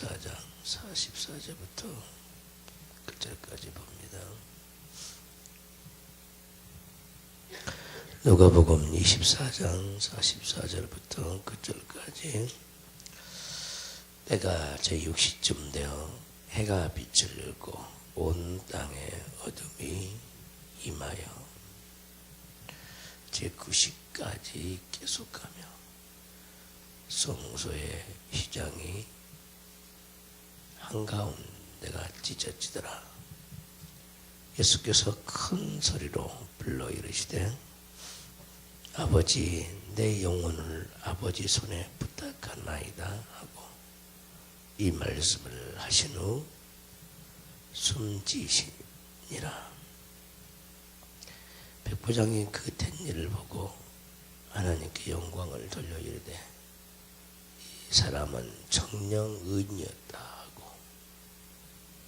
24장 44절부터 끝절까지 봅니다. 누가복음 24장 44절부터 끝절까지. 때가 제6시쯤 되어 해가 빛을 잃고 온 땅에 어둠이 임하여 제9시까지 계속하며 성소의 휘장이 한가운데가 찢어지더라. 예수께서 큰 소리로 불러 이르시되 아버지, 내 영혼을 아버지 손에 부탁하나이다 하고 이 말씀을 하신 후 숨지시니라. 백부장이 그 된 일을 보고 하나님께 영광을 돌려 이르되 이 사람은 정녕 의인이었다 하고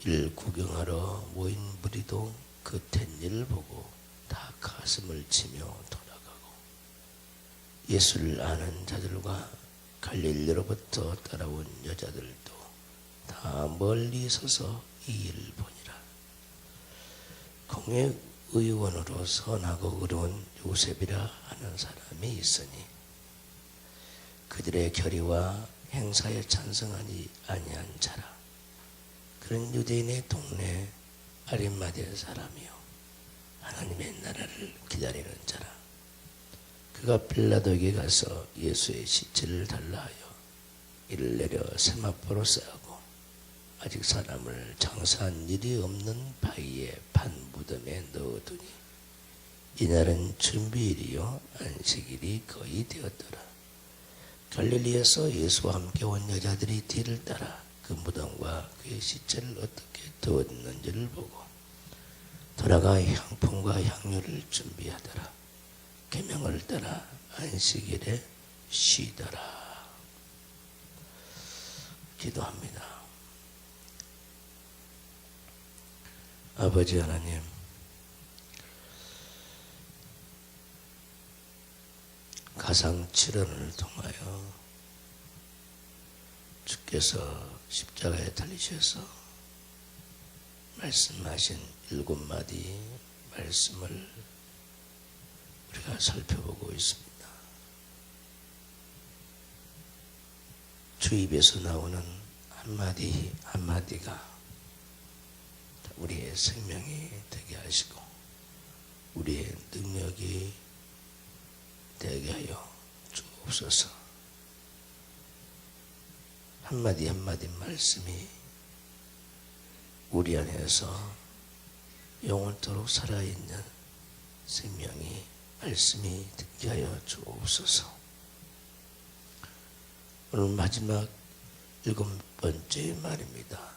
이를 구경하러 모인 무리도 그 된 일을 보고 다 가슴을 치며 돌아가고 예수를 아는 자들과 갈릴리로부터 따라온 여자들도 다 멀리 서서 이 일을 보니라. 공회의원으로 선하고 의로운 요셉이라 하는 사람이 있으니 그들의 결의와 행사에 찬성하지 아니한 자라. 그런 유대인의 동네 아리마대 사람이요 하나님의 나라를 기다리는 자라. 그가 빌라도에게 가서 예수의 시체를 달라 하여 이를 내려 세마포로 쌓고 아직 사람을 장사한 일이 없는 바위에 판 무덤에 넣어두니 이날은 준비일이요 안식일이 거의 되었더라. 갈릴리에서 예수와 함께 온 여자들이 뒤를 따라 그 무덤과 그의 시체를 어떻게 두었는지를 보고 돌아가 향품과 향유를 준비하더라. 계명을 따라 안식일에 쉬더라. 기도합니다. 아버지 하나님, 가상칠언을 통하여 주께서 십자가에 달리셔서 말씀하신 7마디 말씀을 우리가 살펴보고 있습니다. 주 입에서 나오는 한마디 한마디가 우리의 생명이 되게 하시고 우리의 능력이 되게 하여 주옵소서. 한마디 한마디 말씀이 우리 안에서 영원토록 살아있는 생명이 말씀이 되게 하여 주옵소서. 오늘 마지막 7번째 말입니다.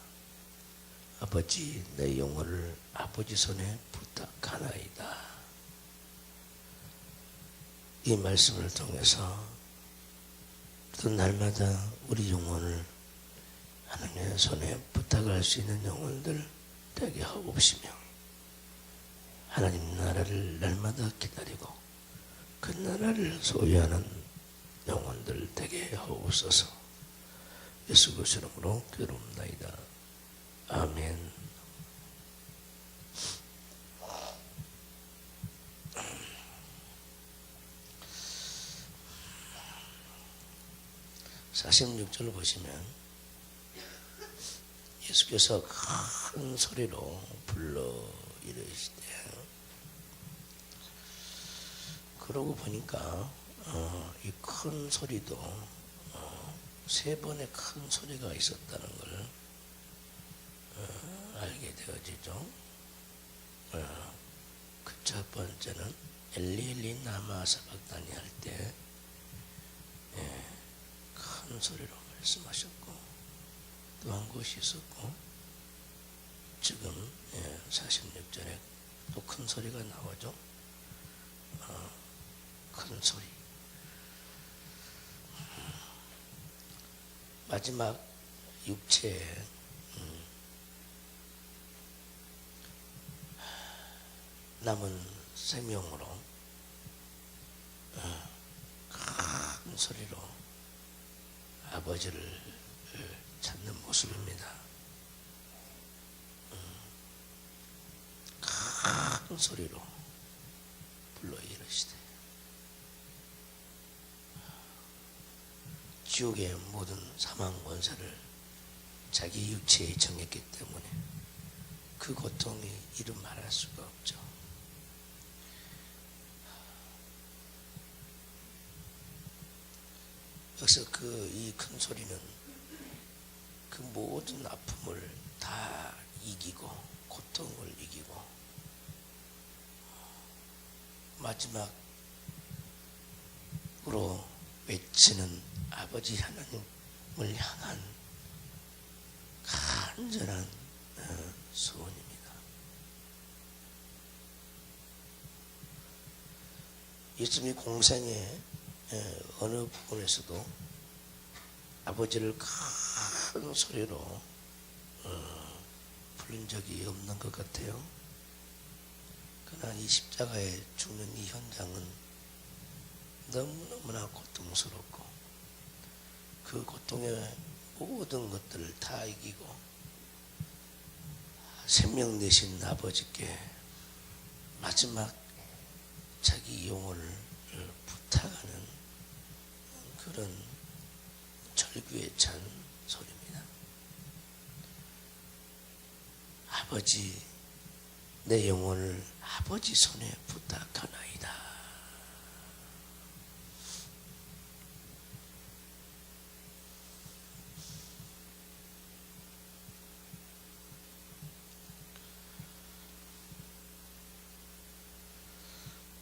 아버지, 내 영혼을 아버지 손에 부탁하나이다. 이 말씀을 통해서 또 날마다 우리 영혼을 하나님의 손에 부탁할 수 있는 영혼들 되게 하옵시며 하나님 나라를 날마다 기다리고 그 나라를 소유하는 영혼들 되게 하옵소서. 예수 그리스도 이름으로 기도합나이다. 아멘. (46절) 보시면 예수께서 큰 소리로 불러 이르시되, 그러고 보니까 이 큰 소리도 3번의 큰 소리가 있었다는 걸 알게 되어지죠. 그 첫 번째는 엘리 엘리 라마 사박다니 할 때 큰 소리로 말씀하셨고, 또 한 곳이 있었고, 지금 46절에 또 큰 소리가 나오죠. 큰 소리. 마지막 육체에 남은 생명으로 큰 소리로 아버지를 찾는 모습을 소리로 불러 이르시되 지옥의 모든 사망 권세를 자기 육체에 정했기 때문에 그 고통이 이름 말할 수가 없죠. 여기서 이 큰 소리는 그 모든 아픔을 다 이기고 고통을 이기고 마지막으로 외치는 아버지 하나님을 향한 간절한 소원입니다. 예수님이 공생의 어느 부분에서도 아버지를 큰 소리로 부른 적이 없는 것 같아요. 그러나 이 십자가에 죽는 이 현장은 너무너무나 고통스럽고 그 고통의 모든 것들을 다 이기고 생명 되신 아버지께 마지막 자기 영혼을 부탁하는 그런 절규에 찬 소리입니다. 아버지, 내 영혼을 아버지 손에 부탁하나이다.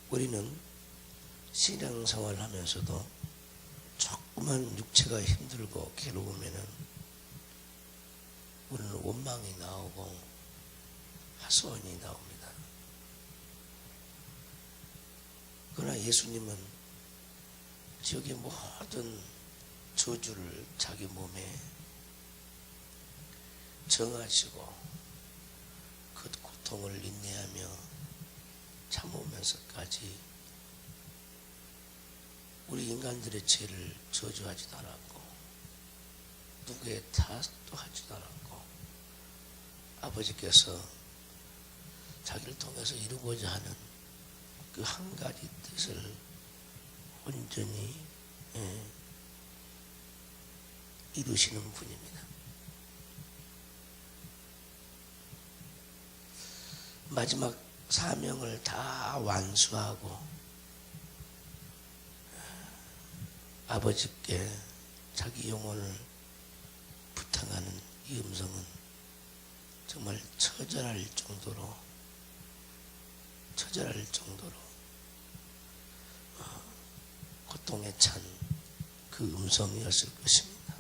우리는 신앙생활을 하면서도 조그만 육체가 힘들고 괴로우면은 우리는 원망이 나오고 하소연이 나옵니다. 그러나 예수님은 지옥의 모든 저주를 자기 몸에 정하시고 그 고통을 인내하며 참으면서까지 우리 인간들의 죄를 저주하지도 않았고 누구의 탓도 하지도 않았고 아버지께서 자기를 통해서 이루고자 하는 그 한 가지 뜻을 온전히 이루시는 분입니다. 마지막 사명을 다 완수하고 아버지께 자기 영혼을 부탁하는 이 음성은 정말 처절할 정도로 고통에 찬 그 음성이었을 것입니다.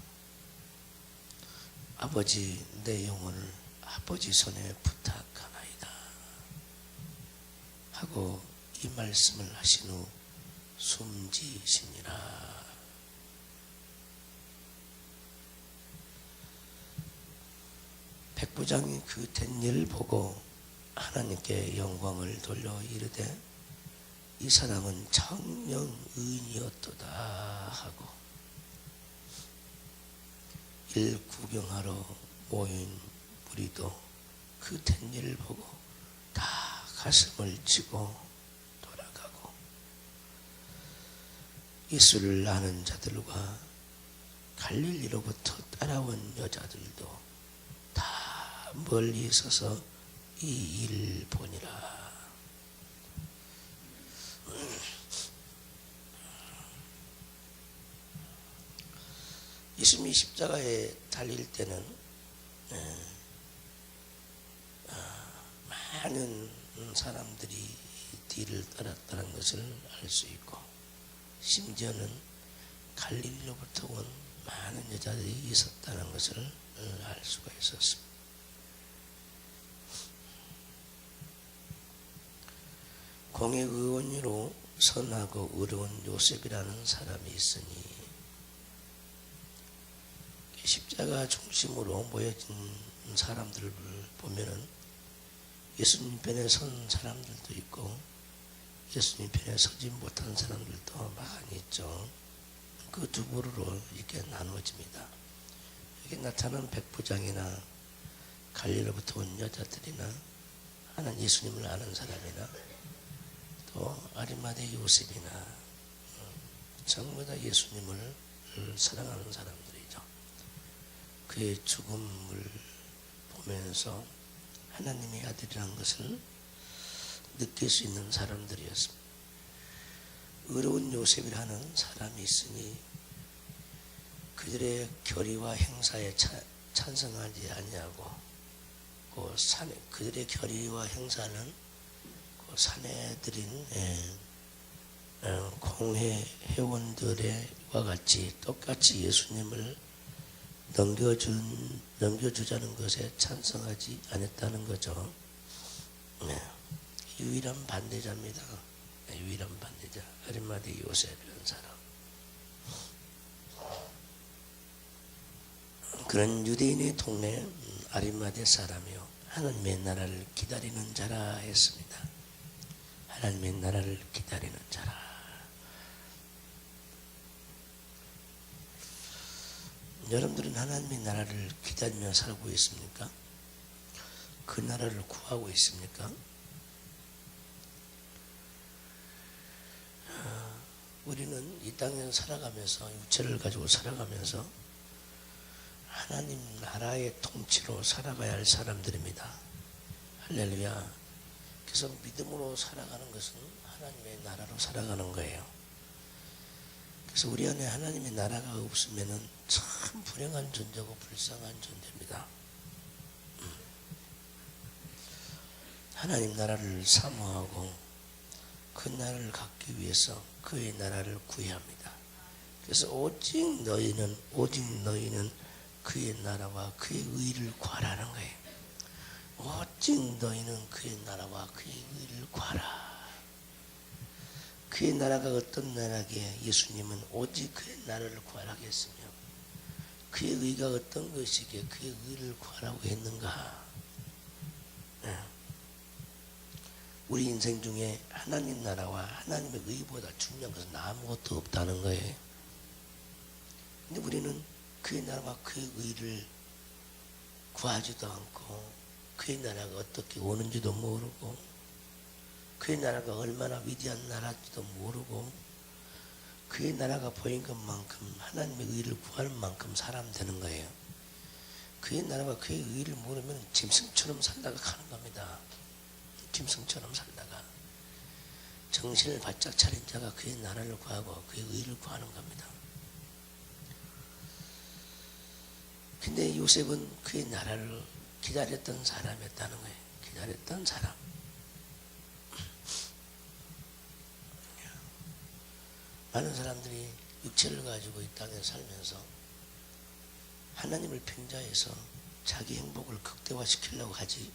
아버지, 내 영혼을 아버지 손에 부탁하나이다 하고 이 말씀을 하신 후 숨지시니라. 백부장이 그 된 일을 보고 하나님께 영광을 돌려 이르되 이 사람은 청령 의인이었도다 하고 일 구경하러 모인 무리도 그 된 일을 보고 다 가슴을 치고 돌아가고 예수를 아는 자들과 갈릴리로부터 따라온 여자들도 다 멀리 서서 이 일을 보니라. 예수님이 십자가에 달릴 때는 많은 사람들이 뒤를 따랐다는 것을 알 수 있고 심지어는 갈릴리로부터 온 많은 여자들이 있었다는 것을 알 수가 있었습니다. 공의의원으로 선하고 의로운 요셉이라는 사람이 있으니 십자가 중심으로 모여진 사람들을 보면은 예수님 편에 선 사람들도 있고 예수님 편에 서지 못한 사람들도 많이 있죠. 그 두 부류로 이렇게 나누어집니다. 여기 나타난 백부장이나 갈릴리로부터 온 여자들이나 하나님 예수님을 아는 사람이나 또 아리마대 요셉이나 전부 다 예수님을 사랑하는 사람들이죠. 그의 죽음을 보면서 하나님의 아들이라는 것을 느낄 수 있는 사람들이었습니다. 의로운 요셉이라는 사람이 있으니 그들의 결의와 행사에 찬성하지 아니하고 그들의 결의와 행사는 그 산에 들인 공회 회원들과 같이 똑같이 예수님을 넘겨주자는 것에 찬성하지 않았다는 거죠. 유일한 반대자입니다. 유일한 반대자 아리마대 요셉이라는 사람. 그런 유대인의 동네 아리마대 사람이요 하나님의 나라를 기다리는 자라 했습니다. 하나님의 나라를 기다리는 자라. 여러분들은 하나님의 나라를 기다리며 살고 있습니까? 그 나라를 구하고 있습니까? 우리는 이 땅에 살아가면서 육체를 가지고 살아가면서 하나님 나라의 통치로 살아가야 할 사람들입니다. 할렐루야. 그래서 믿음으로 살아가는 것은 하나님의 나라로 살아가는 거예요. 그래서 우리 안에 하나님의 나라가 없으면 참 불행한 존재고 불쌍한 존재입니다. 하나님 나라를 사모하고 그 나라를 갖기 위해서 그의 나라를 구해야 합니다. 그래서 오직 너희는 그의 나라와 그의 의를 구하라는 거예요. 오직 너희는 그의 나라와 그의 의를 구하라. 그의 나라가 어떤 나라기에 예수님은 오직 그의 나라를 구하라고 했으며 그의 의가 어떤 것이기에 그의 의를 구하라고 했는가. 우리 인생 중에 하나님 나라와 하나님의 의보다 중요한 것은 아무것도 없다는 거예요. 근데 우리는 그의 나라와 그의 의를 구하지도 않고 그의 나라가 어떻게 오는지도 모르고 그의 나라가 얼마나 위대한 나라인지도 모르고 그의 나라가 보인 것만큼 하나님의 의를 구할 만큼 사람 되는 거예요. 그의 나라와 그의 의를 모르면 짐승처럼 살다가 가는 겁니다. 짐승처럼 살다가 정신을 바짝 차린 자가 그의 나라를 구하고 그의 의를 구하는 겁니다. 근데 요셉은 그의 나라를 기다렸던 사람이었다는 거예요. 기다렸던 사람. 많은 사람들이 육체를 가지고 이 땅에 살면서 하나님을 편자해서 자기 행복을 극대화시키려고 하지,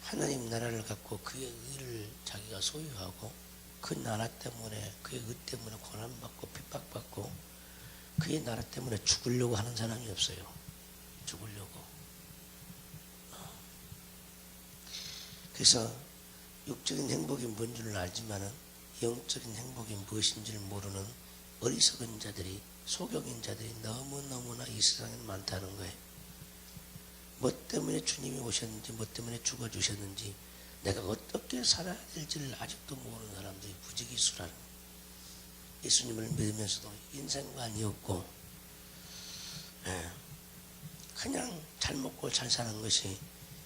하나님 나라를 갖고 그의 의를 자기가 소유하고 그 나라 때문에 그의 의 때문에 고난받고 핍박받고 그의 나라 때문에 죽으려고 하는 사람이 없어요. 죽으려고. 그래서 육적인 행복이 뭔 줄 알지만은 영적인 행복이 무엇인지를 모르는 어리석은 자들이, 소경인 자들이 너무너무나 이 세상에 많다는 거예요. 뭐 때문에 주님이 오셨는지, 뭐 때문에 죽어주셨는지, 내가 어떻게 살아야 될지를 아직도 모르는 사람들이 부지기수라는 거예요. 예수님을 믿으면서도 인생관이 없고 그냥 잘 먹고 잘 사는 것이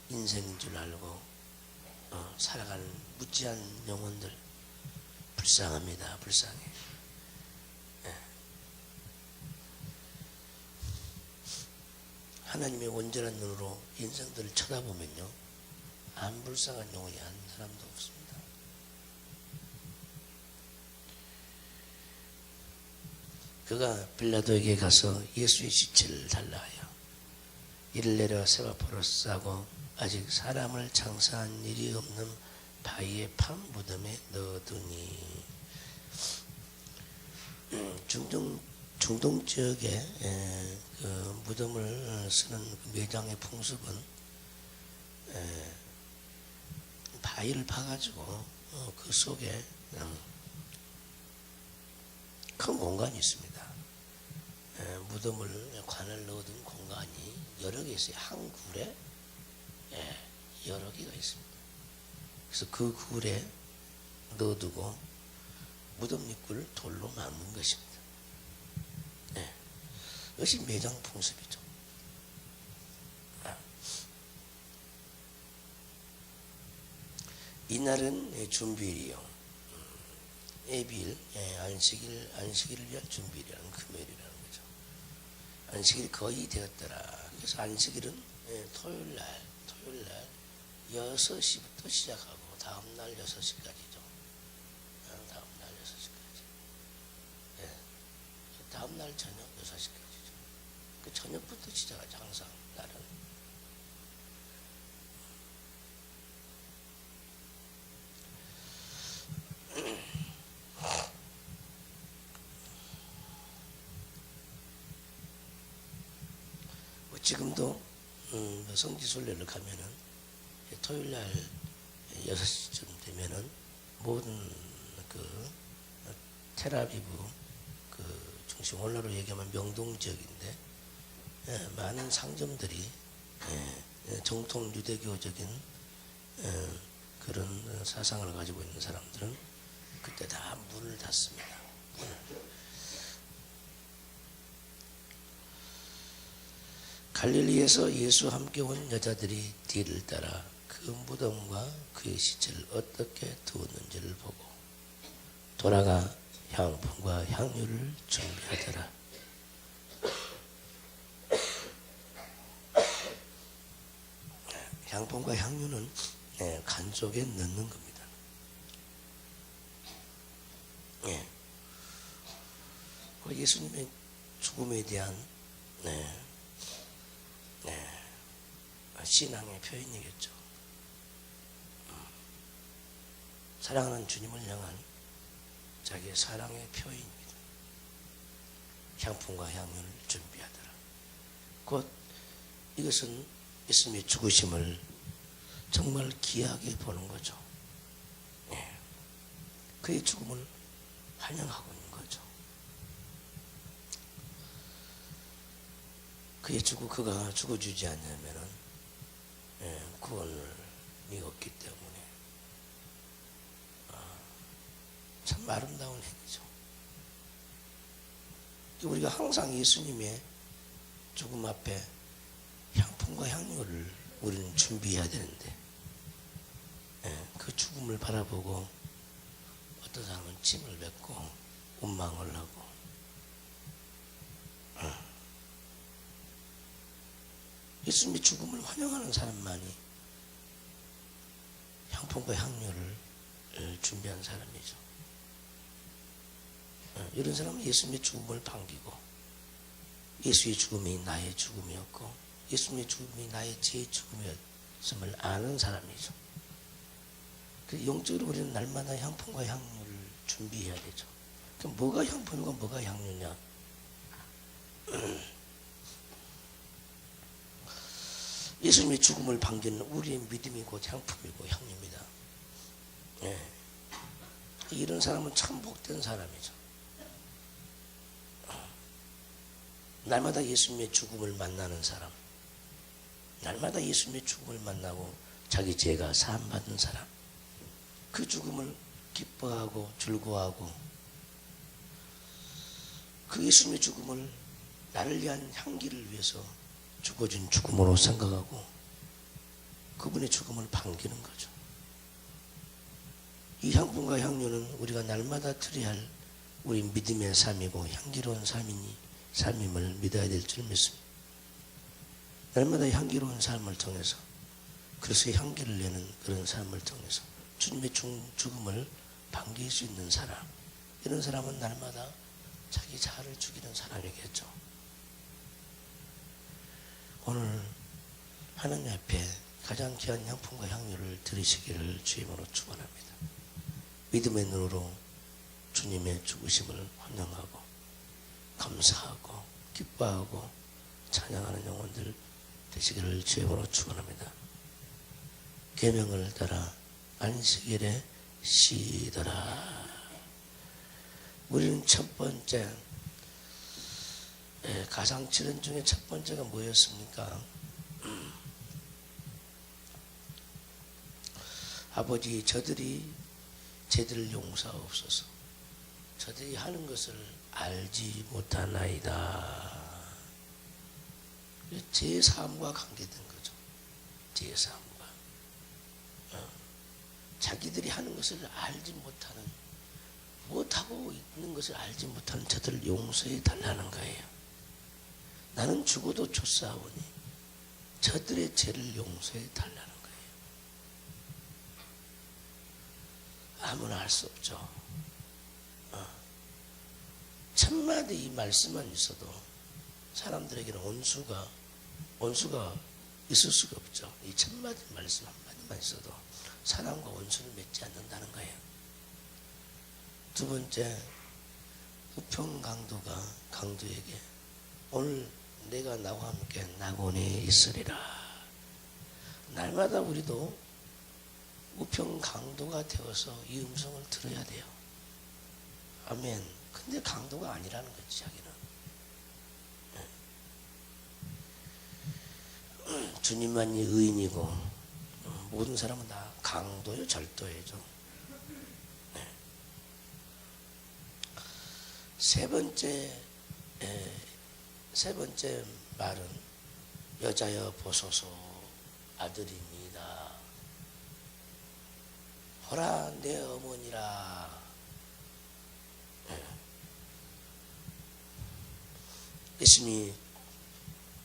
인생인 줄 알고 살아가는 무지한 영혼들, 불쌍합니다. 불쌍해. 하나님의 온전한 눈으로 인생들을 쳐다보면요, 안 불쌍한 영혼이 한 사람도 없습니다. 그가 빌라도에게 가서 예수의 시체를 달라 하여 이를 내려 세마포로 싸고 아직 사람을 장사한 일이 없는 바위의 판 무덤에 넣어두니. 중동 지역에 그 무덤을 쓰는 매장의 풍습은 바위를 파가지고 그 속에 큰 공간이 있습니다. 무덤을 관을 넣어둔 공간이 여러 개 있어요. 한 굴에 여러 개가 있습니다. 그래서 그 굴에 넣어두고 무덤 입구를 돌로 막는 것입니다. 네. 이것이 매장 풍습이죠. 이날은 준비일이요. 예비일, 안식일을 위한 준비일이라는 금요일이라는 거죠. 안식일이 거의 되었더라. 그래서 안식일은 토요일날 6시부터 시작하고 다음날 6시까지죠. 다음날 6시까지. 다음날 저녁 6시까지죠. 그 저녁부터 시작하죠. 항상 날은. 지금도 성지순례를 가면은 토요일날 6시쯤 되면은 모든 그 텔아비브 그 중심 오늘날로 얘기하면 명동 지역인데 많은 상점들이 정통 유대교적인 그런 사상을 가지고 있는 사람들은 그때 다 문을 닫습니다. 갈릴리에서 예수와 함께 온 여자들이 뒤를 따라 그 무덤과 그의 시체를 어떻게 두었는지를 보고 돌아가 향품과 향유를 준비하더라. 향품과 향유는 간 속에 넣는 겁니다. 예수님의 죽음에 대한 신앙의 표현이겠죠. 사랑하는 주님을 향한 자기의 사랑의 표현입니다. 향품과 향유를 준비하더라. 곧 이것은 예수님의 죽으심을 정말 귀하게 보는 거죠. 그의 죽음을 환영하고 있는 거죠. 그가 죽어주지 않으면은 구원이 없기 때문에 참 아름다운 행위죠. 우리가 항상 예수님의 죽음 앞에 향품과 향유를 우리는 준비해야 되는데 그 죽음을 바라보고 어떤 사람은 침을 뱉고 원망을 하고 예수님의 죽음을 환영하는 사람만이 향품과 향유를 준비한 사람이죠. 이런 사람은 예수님의 죽음을 반기고 예수의 죽음이 나의 죽음이었고 예수님의 죽음이 나의 제 죽음이었음을 아는 사람이죠. 영적으로 우리는 날마다 향품과 향유를 준비해야 되죠. 그럼 뭐가 향품이고 뭐가 향유냐? 예수님의 죽음을 반기는 우리의 믿음이 곧 향품이고 향유입니다. 이런 사람은 참 복된 사람이죠. 날마다 예수님의 죽음을 만나는 사람, 날마다 예수님의 죽음을 만나고 자기 죄가 사함받는 사람, 그 죽음을 기뻐하고 즐거워하고 그 예수님의 죽음을 나를 위한 향기를 위해서 죽어준 죽음으로 생각하고 그분의 죽음을 반기는 거죠. 이 향품과 향유는 우리가 날마다 드려야 할 우리 믿음의 삶이고 향기로운 삶임을 믿어야 될 줄 믿습니다. 날마다 향기로운 삶을 통해서 그래서 향기를 내는 그런 삶을 통해서 주님의 죽음을 반길 수 있는 사람, 이런 사람은 날마다 자기 자아를 죽이는 사람이겠죠. 오늘 하나님 앞에 가장 귀한 향품과 향유를 드리시기를 주임으로 축원합니다. 믿음의 눈으로 주님의 죽으심을 환영하고 감사하고 기뻐하고 찬양하는 영혼들 되시기를 주임으로 축원합니다. 계명을 따라 안식일에 쉬더라. 우리는 첫 번째 가상칠언 중에 첫 번째가 뭐였습니까? 아버지 저들이 쟤들을 용서하옵소서. 저들이 하는 것을 알지 못하나이다. 제 삶과 관계된 거죠. 제 삶과 자기들이 하는 것을 알지 못하는, 못하고 있는 것을 알지 못하는 저들을 용서해 달라는 거예요. 나는 죽어도 좋사오니 저들의 죄를 용서해 달라는 거예요. 아무나 할 수 없죠. 천마디 이 말씀만 있어도 사람들에게는 원수가 있을 수가 없죠. 이 천마디 말씀 한마디만 있어도 사람과 원수를 맺지 않는다는 거예요. 두 번째, 우평 강도에게 오늘 내가 나와 함께 낙원에 있으리라. 날마다 우리도 우평 강도가 되어서 이 음성을 들어야 돼요. 아멘. 근데 강도가 아니라는 거지, 자기는. 주님만이 의인이고 모든 사람은 다 강도요, 절도예죠. 세 번째 말은 여자여 보소서 아들입니다. 보라 내 어머니라. 예수님이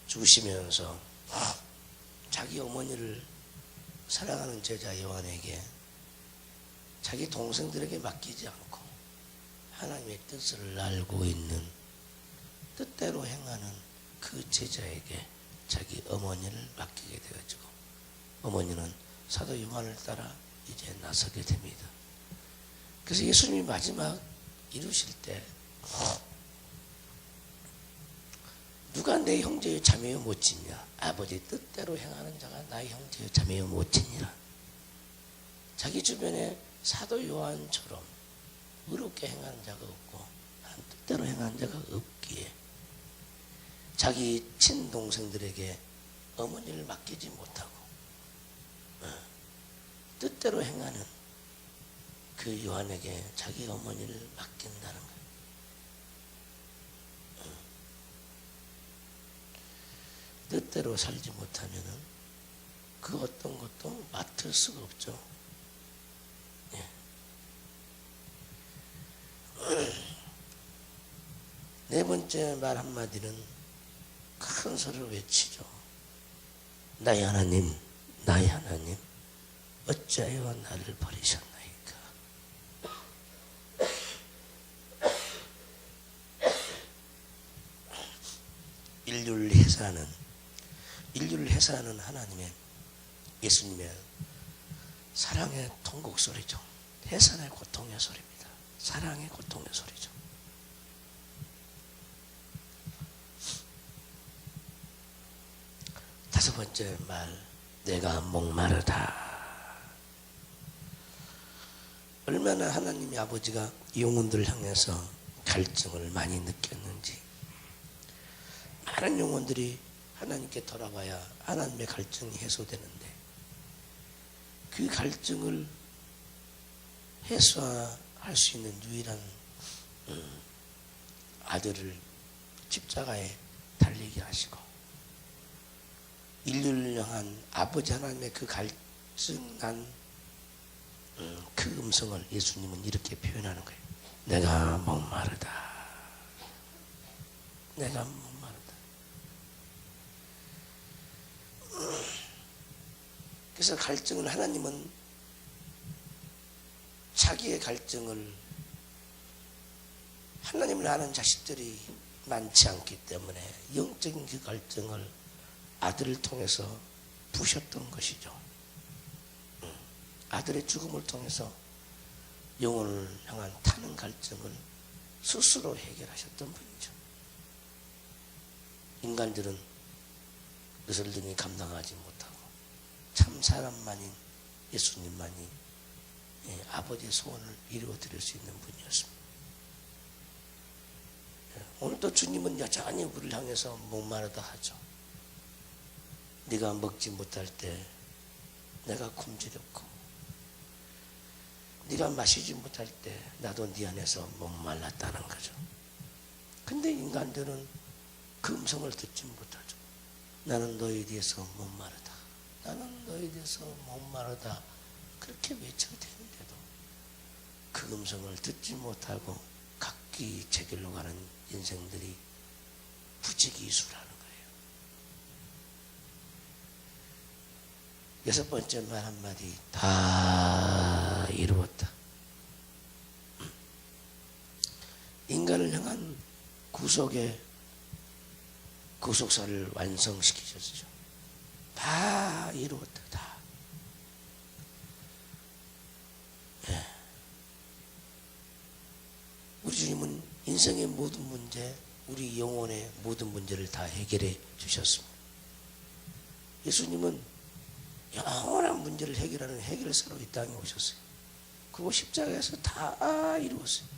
죽으시면서 자기 어머니를 사랑하는 제자 요한에게 자기 동생들에게 맡기지 않고 하나님의 뜻을 알고 있는 뜻대로 행하는 그 제자에게 자기 어머니를 맡기게 되어지고, 어머니는 사도 요한을 따라 이제 나서게 됩니다. 그래서 예수님이 마지막 이루실 때 누가 내 형제여 자매여 못지냐? 아버지 뜻대로 행하는 자가 나의 형제여 자매여 못지니라. 자기 주변에 사도 요한처럼 의롭게 행하는 자가 없고 하나님 뜻대로 행하는 자가 없기에 자기 친동생들에게 어머니를 맡기지 못하고 뜻대로 행하는 그 요한에게 자기 어머니를 맡긴다는 거예요. 뜻대로 살지 못하면은 그 어떤 것도 맡을 수가 없죠. 예. 네 번째 말 한마디는 큰 소리로 외치죠. 나의 하나님, 나의 하나님, 어찌하여 나를 버리셨나이까. 인류를 해산하는 하나님의, 예수님의 사랑의 통곡 소리죠. 해산의 고통의 소리입니다. 사랑의 고통의 소리죠. 다섯 번째 말, 내가 목마르다. 얼마나 하나님의 아버지가 영혼들을 향해서 갈증을 많이 느꼈는지. 많은 영혼들이 하나님께 돌아와야 하나님의 갈증이 해소되는데, 그 갈증을 해소할 수 있는 유일한 아들을 십자가에 달리게 하시고, 인류를 향한 아버지 하나님의 그 갈증난 그 음성을 예수님은 이렇게 표현하는 거예요. 내가 목마르다. 내가 목마르다. 그래서 갈증을, 하나님은 자기의 갈증을, 하나님을 아는 자식들이 많지 않기 때문에 영적인 그 갈증을 아들을 통해서 부셨던 것이죠. 아들의 죽음을 통해서 영혼을 향한 타는 갈증을 스스로 해결하셨던 분이죠. 인간들은 그것을 능히 감당하지 못하고 참 사람만인 예수님만이 아버지의 소원을 이루어 드릴 수 있는 분이었습니다. 오늘도 주님은 여전히 우리를 향해서 목마르다 하죠. 네가 먹지 못할 때 내가 굶주렸고 네가 마시지 못할 때 나도 네 안에서 목말랐다는 거죠. 근데 인간들은 그 음성을 듣지 못하죠. 나는 너에 대해서 목마르다. 나는 너에 대해서 목마르다. 그렇게 외쳐야 되는데도 그 음성을 듣지 못하고 각기 제 길로 가는 인생들이 부지기수라는 거예요. 여섯 번째 말 한마디, 다 이루었다. 인간을 향한 구속의 구속사를 완성시키셨죠. 다 이루었다. 다. 예. 우리 주님은 인생의 모든 문제, 우리 영혼의 모든 문제를 다 해결해 주셨습니다. 예수님은 영원한 문제를 해결하는 해결사로 이 땅에 오셨어요. 그거 십자가에서 다 이루었어요.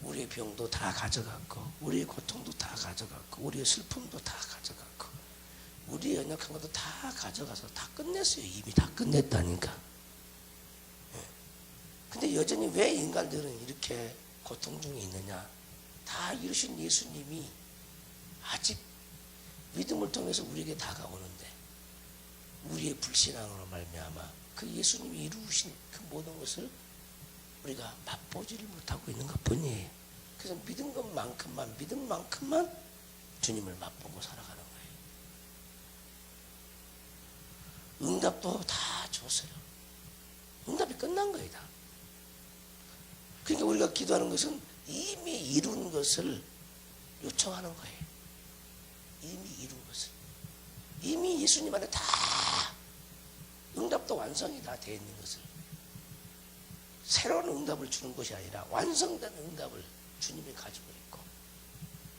우리의 병도 다 가져갔고, 우리의 고통도 다 가져갔고, 우리의 슬픔도 다 가져갔고, 우리의 연약한 것도 다 가져가서 다 끝냈어요. 이미 다 끝냈다니까. 근데 여전히 왜 인간들은 이렇게 고통 중에 있느냐? 다 이루신 예수님이 아직 믿음을 통해서 우리에게 다가오는데 우리의 불신앙으로 말미암아 그 예수님이 이루신 그 모든 것을 우리가 맛보지를 못하고 있는 것 뿐이에요. 그래서 믿은 만큼만 주님을 맛보고 살아가는 거예요. 응답도 다 줬어요. 응답이 끝난 거예요. 다. 그러니까 우리가 기도하는 것은 이미 이룬 것을 요청하는 거예요. 이미 이룬 것을. 이미 예수님 안에 다 응답도 완성이 다 되어 있는 것을 새로운 응답을 주는 것이 아니라 완성된 응답을 주님이 가지고 있고,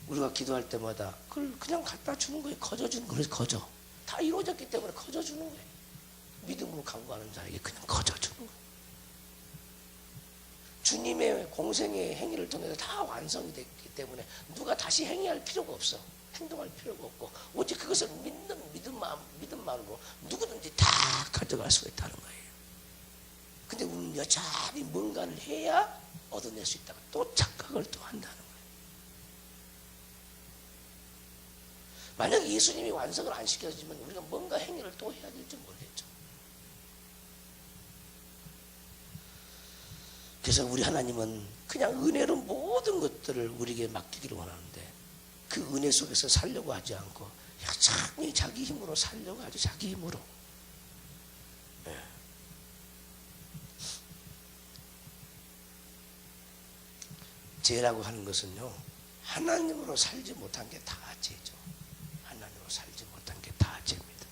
우리가 기도할 때마다 그걸 그냥 갖다 주는 거예요. 거저주는 거예요. 거저. 다 이루어졌기 때문에 거저주는 거예요. 믿음으로 간구하는 자에게 그냥 거저주는 거예요. 주님의 공생의 행위를 통해서 다 완성이 됐기 때문에 누가 다시 행위할 필요가 없어. 행동할 필요가 없고, 오직 그것을 믿는 믿음만으로 누구든지 다 가져갈 수가 있다는 거예요. 근데 우리는 여전히 뭔가를 해야 얻어낼 수 있다고 또 착각을 또 한다는 거예요. 만약에 예수님이 완성을 안 시켜주면 우리가 뭔가 행위를 또 해야 될지 모르겠죠. 그래서 우리 하나님은 그냥 은혜로 모든 것들을 우리에게 맡기기를 원하는데 그 은혜 속에서 살려고 하지 않고 여전히 자기 힘으로 살려고 하죠. 자기 힘으로. 네. 죄라고 하는 것은요, 하나님으로 살지 못한 게 다 죄죠. 하나님으로 살지 못한 게 다 죄입니다.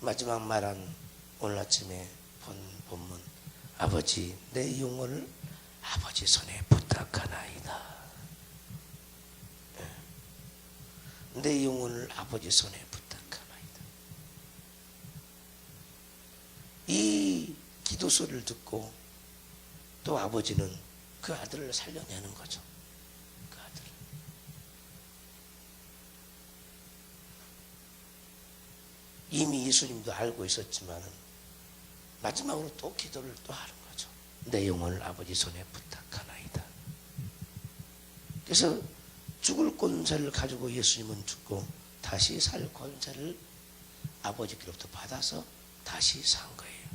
마지막 말한 오늘 아침에 본 본문, 아버지 내 영혼을 아버지 손에 부탁하나이다. 내 영혼을 아버지 손에 부탁하나이다. 이 기도 소리를 듣고 또 아버지는 그 아들을 살려내는 거죠. 그 아들을. 이미 예수님도 알고 있었지만 마지막으로 또 기도를 또 하는 거죠. 내 영혼을 아버지 손에 부탁하나이다. 그래서 죽을 권세를 가지고 예수님은 죽고 다시 살 권세를 아버지께로부터 받아서 다시 산 거예요.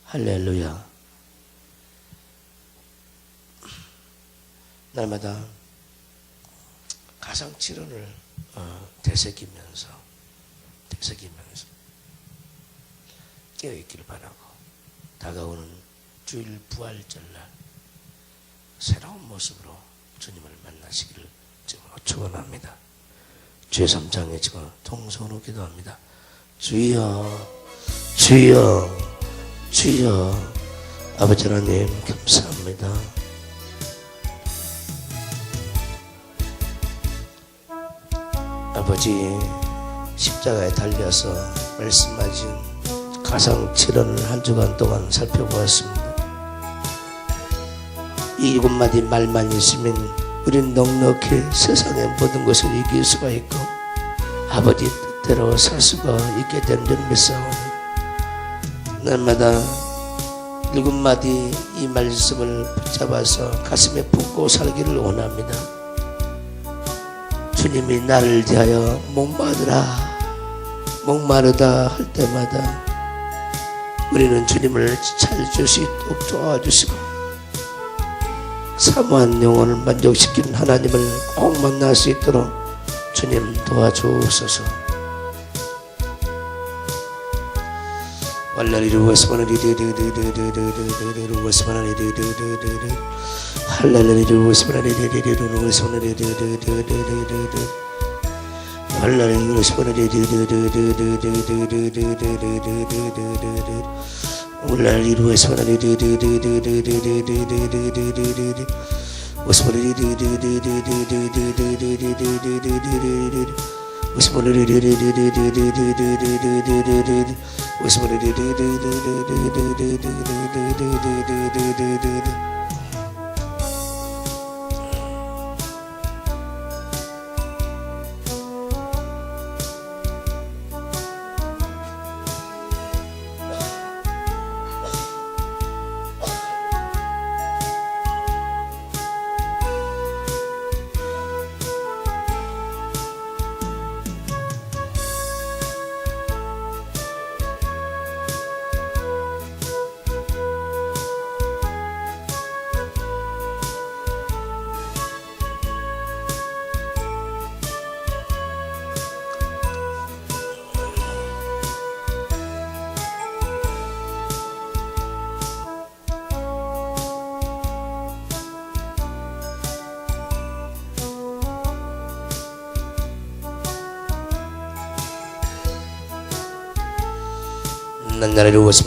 할렐루야. 날마다 가상칠언을 되새기면서 깨어있기를 바라고, 다가오는 주일 부활절날 새로운 모습으로 주님을 만나시기를 지금으로 축원합니다. 주의 3장에 지금 통성으로 기도합니다. 주여 주여 주여. 아버지 하나님 감사합니다. 아버지 십자가에 달려서 말씀하신 가상칠언을 한 주간 동안 살펴보았습니다. 이 7마디 말만 있으면 우린 넉넉히 세상의 모든 것을 이길 수가 있고 아버지 뜻대로 살 수가 있게 된 줄 믿사오니, 날마다 일곱 마디 이 말씀을 붙잡아서 가슴에 품고 살기를 원합니다. 주님이 나를 대하여 목마르다 할 때마다 우리는 주님을 찾을 수 있도록 도와주시고 사모한 영혼을 만족시키는 하나님을 꼭 만날 수 있도록 주님 도와주옵소서. 난 나를